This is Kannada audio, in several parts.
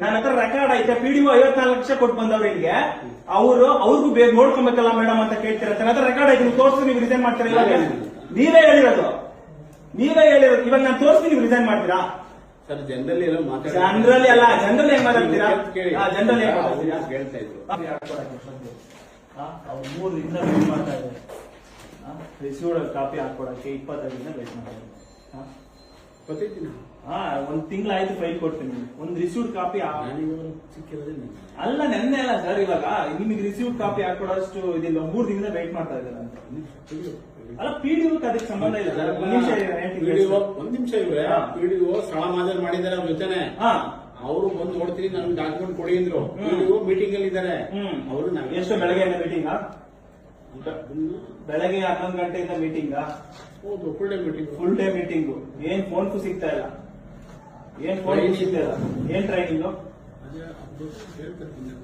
ನನ್ನ ಹತ್ರ ರೆಕಾರ್ಡ್ ಐತೆ. ಪಿಡಿಒ 54 ಲಕ್ಷ ಕೊಟ್ಟು ಬಂದವ್ರು ಇಲ್ಲಿಗೆ. ಅವ್ರಿಗೂ ಬೇಗ ನೋಡ್ಕೊಬೇಕಲ್ಲ ಮೇಡಮ್ ಅಂತ ಕೇಳ್ತೀರ. ನನ್ನ ಹತ್ರ ರೆಕಾರ್ಡ್ ಐತೆ, ನೀವು ತೋರಿಸಿ ನೀವು ರಿಸೈನ್ ಮಾಡ್ತೀರಾ? ಇವಾಗ ನೀವೇ ಹೇಳಿರೋದು. ಇವಾಗ ನಾನು ತೋರಿಸಿ ನೀವು ರಿಸೈನ್ ಮಾಡ್ತೀರಾ? ಸರ್ ಜನರಲಿ ಎಲ್ಲ ಜನರಲಿ ಅಲ್ಲ, ಜನರಲ್ ಏನ್ ಮಾತಾಡ್ತೀರಾ? ಜನರಲ್ ಏನ್ ಮಾತಾಡ್ತೀರಾ? ಹೇಳ್ತಾ ಇದ್ರು ಅವ್ರು 3 ದಿನ ವೇಟ್ ಮಾಡ್ತಾ ಇದ್ದಾರೆ. ರಿಸೀವ್ಡ್ ಕಾಪಿ ಹಾಕೊಡಕ್ಕೆ 25 ದಿನ ವೇಟ್ ಮಾಡ್ತಾ ಇದ್ದಾರೆ. ಗೊತ್ತಿದ್ದೀನಿ. ಒಂದ್ ತಿಂಗಳಾಯ್ತು ಫೈಲ್ ಕೊಡ್ತೀನಿ. ಒಂದ್ ರಿಸೀವ್ಡ್ ಕಾಪಿ ಸಿಕ್ಕಿರೋದೇ ಅಲ್ಲ, ನೆನ್ನೆ ಅಲ್ಲ ಸರ್. ಇವಾಗ ನಿಮಗೆ ರಿಸೀವ್ಡ್ ಕಾಪಿ ಹಾಕೊಡೋಷ್ಟು ಇದಿಲ್ಲ. 3 ದಿನದಿಂದ ವೇಟ್ ಮಾಡ್ತಾ ಇದ್ದಾರೆ ಅಂತ. ಅಲ್ಲ, ಪಿಡಿಒ ಅದಕ್ಕೆ ಸಂಬಂಧ ಇಲ್ಲ ಸರ್. ಒಂದ್ ನಿಮಿಷ ಇವ್ರೆ. ಪಿಡಿಒ ಸ್ಥಳ ಮಾದರಿ ಮಾಡಿದ್ದಾರೆ ಅವ್ರ ಜೊತೆನೆ. ಅವರು ಬಂದು ನೋಡ್ತೀನಿ, ನನ್ಗೆ ಡಾಕ್ಯುಮೆಂಟ್ ಕೊಡಿ ಅಂದ್ರು. ಪಿಡಿಒ ಮೀಟಿಂಗ್ ಅಲ್ಲಿ ಇದ್ದಾರೆ ಅವರು. ಎಷ್ಟು ಬೆಳಗ್ಗೆ ಮೀಟಿಂಗ್? ಬೆಳಗ್ಗೆ 11 ಗಂಟೆಯಿಂದ ಮೀಟಿಂಗ್. ಹೌದು, full day meeting. Full day meeting. ಏನ್ ಫೋನ್ಗೂ ಸಿಗ್ತಾ ಇಲ್ಲ. ಏನ್ ಫೋನ್ ಸಿಗ್ತಾ ಇಲ್ಲ. ಏನ್ ಟ್ರೈನಿಂಗ್?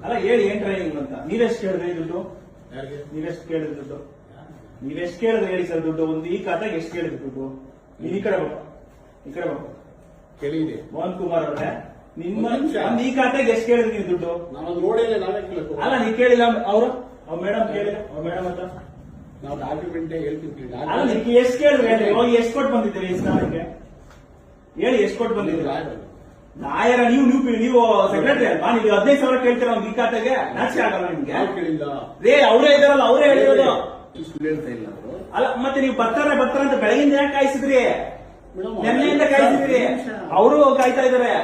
ಅಲ್ಲ ಹೇಳಿ, ಏನ್ ಟ್ರೈನಿಂಗ್ ಅಂತ. ನೀವೆಷ್ಟು ಕೇಳಿದ್ರಿ ದುಡ್ಡು? ನೀವೆಷ್ಟು ಕೇಳಿದ್ರಿ ದುಡ್ಡು? ನೀವೆಷ್ಟು ಕೇಳಿದ್ರೆ ಹೇಳಿ ಸರ್ ದುಡ್ಡು. ಒಂದು ಈ ಖಾತೆಗೆ ಎಷ್ಟು ಕೇಳಿದ್ರಿ ದುಡ್ಡು? ನೀವು ಈ ಕಡೆ ಕೇಳಿದೆ ಮೋಹನ್ ಕುಮಾರ್ ಅವರೇ, ನಿಮ್ಮ ಈ ಖಾತೆಗೆ ಎಷ್ಟು ಕೇಳಿದ್ರಿ ನೀವು ದುಡ್ಡು? ನಾವು ನೋಡಿಲ್ಲ, ನಾವೇ ಕೇಳಬೇಕು. ಅಲ್ಲ, ನೀವು ಕೇಳಿಲ್ಲ. ಅವರು ಮೇಡಮ್ ಕೇಳಿಲ್ಲ. ಮೇಡಮ್ ಅಂತ ನಾವು ಡಾಕ್ಯುಮೆಂಟ್ ಹೇಳ್ತೀವಿ. ಅಲ್ಲ, ನಿಮ್ಗೆ ಎಷ್ಟು ಕೇಳಿದ್ರಿ ಹೇಳಿ. ಹೋಗಿ ಎಷ್ಟು ಕೊಟ್ಟು ಬಂದಿದ್ದೀರಿ ಈ ಸ್ಥಾನಕ್ಕೆ? ಹೇಳಿ, ಎಷ್ಟು ಕೊಟ್ಟು ಬಂದಿದ್ದೀರಿ? ನಾಯರ ನೀವು ಸೆಕ್ರೆಟರಿ ಅಲ್ವಾ? ನೀವು 15,000 ಕೇಳ್ತೀರ ಒಂದು ಈ ಖಾತೆಗೆ? ನಾಚಿಕೆ ಆಗಲ್ಲ ನಿಮ್ಗೆ? ಕೇಳಿಲ್ಲ ರೇ, ಅವರೇ ಇದಾರಲ್ಲ, ಅವರೇ ಹೇಳಿರೋದು. ಸುಳ್ಳು ಹೇಳ್ತಾ ಇಲ್ಲ ಅವರು. ಅಲ್ಲ, ಮತ್ತೆ ನೀವು ಬರ್ತಾರೆ ಅಂತ ಬೆಳಗಿಂದ ಯಾಕೆ ಕಾಯಿಸಿದ್ರಿ? ನೆನ್ನೆಯಿಂದ ಕಾಯಿಸಿದ್ರಿ. ಅವರು ಕಾಯ್ತಾ ಇದಾರೆ.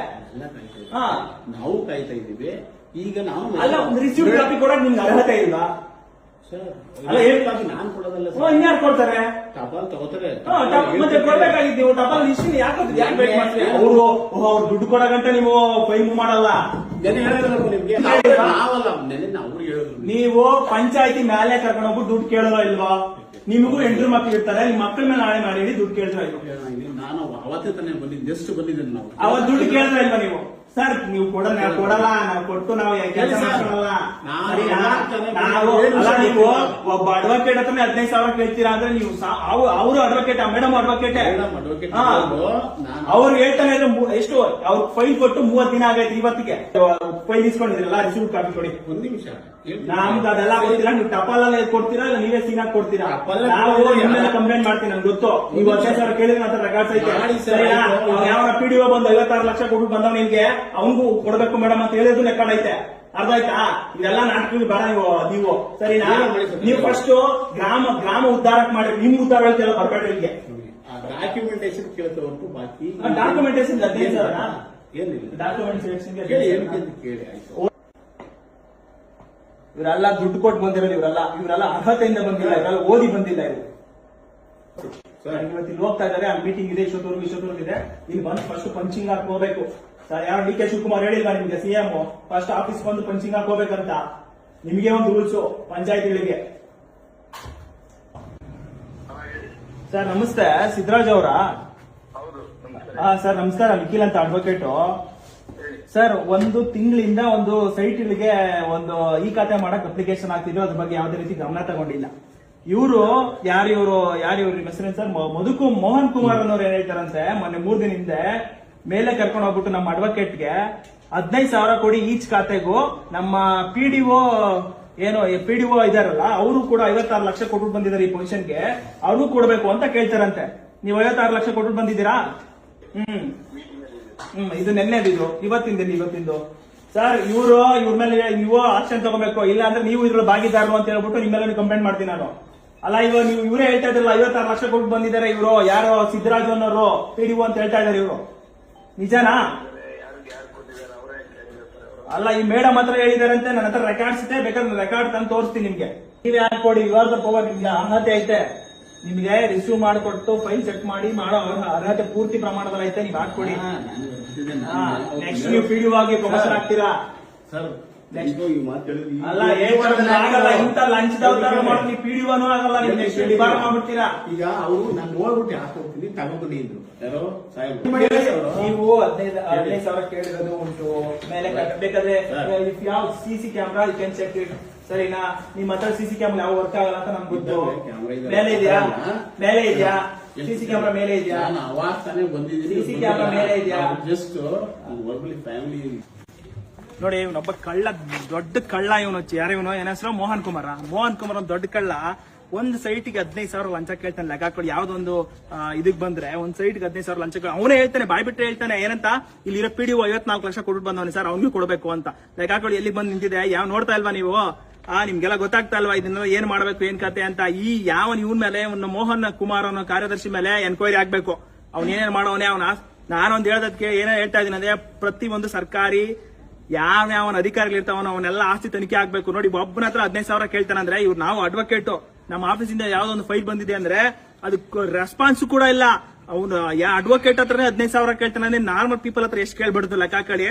ನಾವು ಕಾಯ್ತಾ ಇದ್ದೀವಿ. ಈಗ ನಾವು ಅಲ್ಲ, ಒಂದು ರಿಸೀವ್ ಕಾಪಿ ಕೊಡಕ್ ನಿಮ್ಗೆ ಅರ್ಹತೆ ಇಲ್ವಾ? ಅಲ್ಲ, ಹೇಳ್ತಾರೆ ನಾನು ಕೊಡೋದಲ್ಲ. ಇನ್ಯಾರು ಕೊಡ್ತಾರೆ? ಟಪಾಲ್ ತಗೋತಾರೆ. ಮತ್ತೆ ಕೊಡ್ಬೇಕಾಗಿತ್ತು ನೀವು. ಟಪಾಲ್ ಇಷ್ಟು ಯಾಕೆ ವೇಟ್ ಮಾಡ್ತೀರಿ? ಅವ್ರು ದುಡ್ಡು ಕೊಡಗಂಟ ನೀವು ಫೈಲ್ ಮೂವ್ ಮಾಡಲ್ಲ. ನೆನೆ ಹೇಳಿದ್ರು ನಿಮ್ಗೆ. ನಾವಲ್ಲ, ನೆನೆ ಅವ್ರು ಹೇಳಿದ್ರು. ನೀವು ಪಂಚಾಯತಿ ಮೇಲೆ ಕರ್ಕೊಂಡು ಹೋಗ್ಬಿಟ್ಟು ದುಡ್ಡು ಕೇಳಲ್ಲ ಇಲ್ವಾ? ನಿಮಗೂ 8 ಮಕ್ಳು ಇರ್ತಾರೆ. ನಿಮ್ಮ ಮಕ್ಕಳ ಮೇಲೆ ನಾಳೆ ಮಾಡಿ ದುಡ್ಡು ಕೇಳಿದ್ರೆ ನಾನು ಅವತ್ತೇ ತಾನೇ ಬಂದಿದ್ದೆ. ಎಷ್ಟು ಬಂದಿದ್ದೇನೆ ನಾವು. ಅವತ್ತು ದುಡ್ಡು ಕೇಳಿದ್ರೆ ಇಲ್ವಾ ನೀವು? ಸರ್, ನೀವು ಕೊಡಲ್ಲ, ನಾವು ಕೊಟ್ಟು ನಾವು ಕೆಲಸ ಮಾಡ್ಕೊಳಲ್ಲ. ನೀವು ಒಬ್ಬ ಅಡ್ವೊಕೇಟ್ ಹತ್ರ 15,000 ಕೇಳ್ತೀರಾ ಅಂದ್ರೆ ನೀವು ಅವರು ಅಡ್ವೊಕೇಟ್, ಮೇಡಮ್ ಅಡ್ವೊಕೇಟ್. ಅವ್ರು ಹೇಳ್ತಾನೆ ಎಷ್ಟು ಅವ್ರ ಫೈಲ್ ಕೊಟ್ಟು 30 ದಿನ ಆಗೈತೆ. ಇವತ್ತಿಗೆ ಫೈಲ್ ಇಸ್ಕೊಂಡಿದ್ರಲ್ಲ, ರಿಸೀವ್ ಕಾಪಿ ಕೊಡಿ. ಒಂದ್ ನಿಮಿಷ. ನಮ್ಗೆ ಅದೆಲ್ಲ ಗೊತ್ತಿಲ್ಲ. ನೀವು ಟಪಾಲಲ್ಲ ಕೊಡ್ತೀರಾ ಇಲ್ಲ ನೀವೇ ಸೀನಾಗಿ ಕೊಡ್ತೀರಾ? ನಾವು ನಿಮ್ಮೆಲ್ಲ ಕಂಪ್ಲೇಂಟ್ ಮಾಡ್ತೀನಿ. ನನ್ಗೆ ಗೊತ್ತು. ನೀವು 15,000 ಕೇಳಿದ್ರೆ ಮಾತ್ರ ರೆಕಾರ್ಡ್ಸ್ ಐತೆ. ಯಾವ ಪಿಡಿಒ ಬಂದು 56 ಲಕ್ಷ ಕೊಟ್ಟು ಬಂದವ್ ನಿಮ್ಗೆ, ಅವನಿಗೂ ಕೊಡ್ಬೇಕು ಮೇಡಮ್ ಅಂತ ಹೇಳಿದ್ರು ರೆಕಾರ್ಡ್ ಐತೆ. ಅರ್ಥ ಆಯ್ತಾ? ಇದೆಲ್ಲ ನಾಟಕ ಬೇಡ ನೀವು ಸರಿನಾ? ನೀವು ಫಸ್ಟ್ ಗ್ರಾಮ ಉದ್ಧಾರಕ್ಕೆ ಮಾಡಿ. ನಿಮ್ ಉದ್ಧಾರ ಹೇಳ್ತಿಲ್ಲ, ಬರ್ಬೇಡ್ರಿ ಇಲ್ಲಿಗೆ. ಡಾಕ್ಯುಮೆಂಟೇಶನ್ ಕೇಳ್ತವರೆಗೂ ಬಾಕಿ. ಡಾಕ್ಯುಮೆಂಟೇಶನ್ 15,000 ಏನಿಲ್ಲ. ಡಾಕ್ಯುಮೆಂಟೇಶನ್ ಕೇಳಿ ಆಯ್ತು. ಇವರೆಲ್ಲ ದುಡ್ಡು ಕೊಟ್ಟು ಬಂದಿರೋದು. ಇವರೆಲ್ಲ ಅರ್ಹತೆಯಿಂದ ಬಂದಿಲ್ಲ. ಇವರೆಲ್ಲ ಓದಿ ಬಂದಿಲ್ಲ. ಇವರು ಇವತ್ತು ಇಲ್ಲಿ ಹೋಗ್ತಾ ಇದ್ದಾರೆ. ಆ ಮೀಟಿಂಗ್ ಇದೆ, ಇಷ್ಟೊತ್ತವರೆಗೂ ಇದೆ. ಇಲ್ಲಿ ಬಂದು ಫಸ್ಟ್ ಪಂಚಿಂಗ್ ಹಾಕೋಬೇಕು. ಸರ್, ಯಾರು ಡಿ ಕೆ ಶಿವಕುಮಾರ್ ಹೇಳಿಲ್ಲ ನಿಮ್ಗೆ? ಸಿಎಂ ಫಸ್ಟ್ ಆಫೀಸ್ ಬಂದು ಪಂಚಿಂಗ್ ಹಾಕೋಬೇಕಂತ. ನಿಮಗೆ ಒಂದು ರೂಲ್ಸು ಪಂಚಾಯತಿಗಳಿಗೆ. ಸರ್ ನಮಸ್ತೆ, ಸಿದ್ದರಾಜ್ ಅವರ? ಸರ್ ನಮಸ್ಕಾರ, ನಿಖಿಲ್ ಅಂತ ಅಡ್ವೊಕೇಟು. ಸರ್, 1 ತಿಂಗಳಿಂದ ಒಂದು ಸೈಟ್ಗಳಿಗೆ ಒಂದು ಈ ಖಾತೆ ಮಾಡಕ್ ಅಪ್ಲಿಕೇಶನ್ ಹಾಕ್ತಿದ್ರು. ಅದ್ರ ಬಗ್ಗೆ ಯಾವುದೇ ರೀತಿ ಗಮನ ತಗೊಂಡಿಲ್ಲ. ಇವರು ಯಾರು ನಿಮ್ಮ ಹೆಸರೇನು ಸರ್? ಮೋಹನ್ ಕುಮಾರ್ ಅನ್ನೋರು ಏನ್ ಹೇಳ್ತಾರಂತೆ, ಮೊನ್ನೆ 3 ದಿನ ಹಿಂದೆ ಮೇಲೆ ಕರ್ಕೊಂಡು ಹೋಗ್ಬಿಟ್ಟು ನಮ್ಮ ಅಡ್ವೊಕೇಟ್ಗೆ 15,000 ಕೊಡಿ ಈಚ್ ಖಾತೆಗೂ. ನಮ್ಮ ಪಿಡಿಒ ಇದಾರಲ್ಲ, ಅವರು ಕೂಡ 56 ಲಕ್ಷ ಕೊಟ್ಟು ಬಂದಿದ್ದಾರೆ ಈ ಪೊಸಿಷನ್ಗೆ. ಅವ್ರಿಗೂ ಕೊಡ್ಬೇಕು ಅಂತ ಕೇಳ್ತಾರಂತೆ. ನೀವು 56 ಲಕ್ಷ ಕೊಟ್ಟು ಬಂದಿದ್ದೀರಾ? ಇದು ನೆನ್ನೆದಿದು, ಇವತ್ತಿಂದು. ಸರ್, ಇವ್ರ ಮೇಲೆ ನೀವು ಆಕ್ಷನ್ ತಗೋಬೇಕು. ಇಲ್ಲ ಅಂದ್ರೆ ನೀವು ಇದ್ರಲ್ಲಿ ಭಾಗಿದಾರರು ಅಂತ ಹೇಳ್ಬಿಟ್ಟು ನಿಮ್ಮ ಮೇಲೆ ಕಂಪ್ಲೇಂಟ್ ಮಾಡ್ತೀನಿ ನಾನು. ಅಲ್ಲ, ಇವಾಗ ನೀವು ಇವರೇ ಹೇಳ್ತಾ ಇದ್ರಲ್ಲ 56 ಲಕ್ಷ ಕೊಟ್ಟು ಬಂದಿದ್ದಾರೆ ಇವರು. ಯಾರೋ ಸಿದ್ದರಾಜ್ ಅನ್ನೋರು ಪಿಡಿಒ ಅಂತ ಹೇಳ್ತಾ ಇದಾರೆ. ಇವರು ನಿಜನಾ? ಅಲ್ಲ, ಈ ಮೇಡಮ್ ಹತ್ರ ಹೇಳಿದಾರಂತೆ. ನನ್ನ ಹತ್ರ ರೆಕಾರ್ಡ್ಸ್ ಇದೆ, ಬೇಕಾದ್ರೆ ರೆಕಾರ್ಡ್ ತಂದು ತೋರಿಸ್ತೀನಿ ನಿಮ್ಗೆ. ನೀವ್ ಯಾಕೆ ಕೊಡಿ? ಇವಾಗ ಪವರ್ ನಿಮ್ಗೆ ಅರ್ಹತೆ ಐತೆ. ನಿಮ್ಗೆ ರಿಸೀವ್ ಮಾಡಿಕೊಟ್ಟು ಫೈಲ್ ಚೆಕ್ ಮಾಡಿ ಮಾಡೋ ಅರ್ಹತೆ ಪೂರ್ತಿ ಪ್ರಮಾಣದಲ್ಲಿ ಐತೆ. ನೀವು ಹಾಕೊಡಿ. ನೆಕ್ಸ್ಟ್ ನೀವು ಪಿಡಿಒ ಆಗಿ ಪ್ರಮೋಷನ್ ಆಗ್ತೀರಾ? ಸರ್, ಅಲ್ಲ, ಆಗಲ್ಲ. ಇಂತ ಲಂಚದವ್ರ ಮಾಡ್ತೀನಿ. ಪಿಡಿಒನೂ ಆಗಲ್ಲ. ನೀವು ನೆಕ್ಸ್ಟ್ ಡಿಬಾರ್ ಮಾಡ್ಬಿಡ್ತೀರಾ. ಈಗ ಅವರು ನಾನು ನೋಡ್ಬಿಟ್ಟು ಹಾಕೊಡ್ತೀನಿ, ತಗೊಂಡ್ಬನ್ನಿ ಇದ್ರು. ಯಾರೋ ನೀವು 15,000 ಕೇಳಿರೋದು ಉಂಟು. ಮೇಲೆ ಬೇಕಾದ್ರೆ ಯಾವ CC camera you can check it. ಸರಿನಾ? ನಿಮ್ಮ ಹತ್ರ ಸಿಸಿ ಕ್ಯಾಮ್ರಾ ಯಾವ ವರ್ಕ್ ಆಗಲ್ಲ ಅಂತ ನಮ್ಗೆ ಗೊತ್ತು. ಮೇಲೆ ಇದೆಯಾ? ಸಿಸಿ ಕ್ಯಾಮ್ರಾ ಮೇಲೆ ಇದೆಯಾ? ನಾನು ಅವಾಗ ತಾನೇ ಬಂದಿದ್ದೀನಿ. ಸಿಸಿ ಕ್ಯಾಮ್ರಾ ಮೇಲೆ ಇದೆಯಾ? ಜಸ್ಟ್ ಫ್ಯಾಮಿಲಿ ನೋಡಿ ಇವನೊಬ್ಬ ಕಳ್ಳ, ದೊಡ್ಡ ಕಳ್ಳ ಇವನು. ಯಾರು ಇವನು? ಏನ ಹೆಸರು? ಮೋಹನ್ ಕುಮಾರ್ ಒಂದು ದೊಡ್ಡ ಕಳ್ಳ. ಒಂದು ಸೈಟಿಗೆ 15,000 ಲಂಚ ಕೇಳ್ತಾನೆ. ಲೆಕ್ಕ ಹಾಕೊಳ್ಳಿ, ಯಾವ್ದೊಂದು ಇದಕ್ ಬಂದ್ರೆ ಒಂದ್ ಸೈಟ್ಗೆ 15,000 ಲಂಚ. ಅವನೇ ಹೇಳ್ತಾನೆ, ಬಾಯ್ಬಿಟ್ಟೆ ಹೇಳ್ತಾನೆ. ಏನಂತ? ಇಲ್ಲಿರೋ PDO 54 ಲಕ್ಷ ಕೊಟ್ಟು ಬಂದವನೆ ಸರ್, ಅವ್ನಿಗೂ ಕೊಡಬೇಕು ಅಂತ. ಲೆಕ್ಕ ಹಾಕೊಳ್ಳಿ, ಎಲ್ಲಿ ಬಂದು ನಿಂತಿದೆ. ಯಾವ ನೋಡ್ತಾ ಇಲ್ವಾ ನೀವು? ನಿಮ್ಗೆಲ್ಲ ಗೊತ್ತಾಗ್ತಾ ಇಲ್ವಾ ಇದನ್ನ ಏನ್ ಮಾಡ್ಬೇಕು, ಏನ್ ಕತೆ ಅಂತ? ಈ ಇವನ್ ಮೇಲೆ, ಮೋಹನ್ ಕುಮಾರ್ ಅನ್ನೋ ಕಾರ್ಯದರ್ಶಿ ಮೇಲೆ ಎನ್ಕ್ವೈರಿ ಆಗ್ಬೇಕು. ಅವ್ನ ಏನೇನ್ ಮಾಡೋವನೇ ಅವನ. ನಾನೊಂದ್ ಹೇಳೋದಕ್ಕೆ ಏನೇ ಹೇಳ್ತಾ ಇದೀನಿ ಅಂದ್ರೆ, ಪ್ರತಿ ಒಂದು ಸರ್ಕಾರಿ ಯಾವನ ಅಧಿಕಾರಿಗಳಿರ್ತಾವನೋ ಅವನ್ನೆಲ್ಲ ಆಸ್ತಿ ತನಿಖೆ ಆಗ್ಬೇಕು. ನೋಡಿ, ಒಬ್ಬನ ಹತ್ರ 15,000 ಕೇಳ್ತಾನಂದ್ರೆ, ಇವ್ರು ನಾವು ಅಡ್ವೊಕೇಟ್, ನಮ್ಮ ಆಫೀಸಿಂದ ಯಾವ್ದೊಂದು ಫೈಲ್ ಬಂದಿದೆ ಅಂದ್ರೆ ಅದಕ್ಕೆ ರೆಸ್ಪಾನ್ಸ್ ಕೂಡ ಇಲ್ಲ. ಅವನು ಅಡ್ವೊಕೇಟ್ ಹತ್ರನೇ 15,000 ಕೇಳ್ತಾನೆ. ನಾರ್ಮಲ್ ಪೀಪಲ್ ಹತ್ರ ಎಷ್ಟು ಕೇಳ್ಬಿಡುದು ಲೆಕ್ಕ ಹಾಕಿ.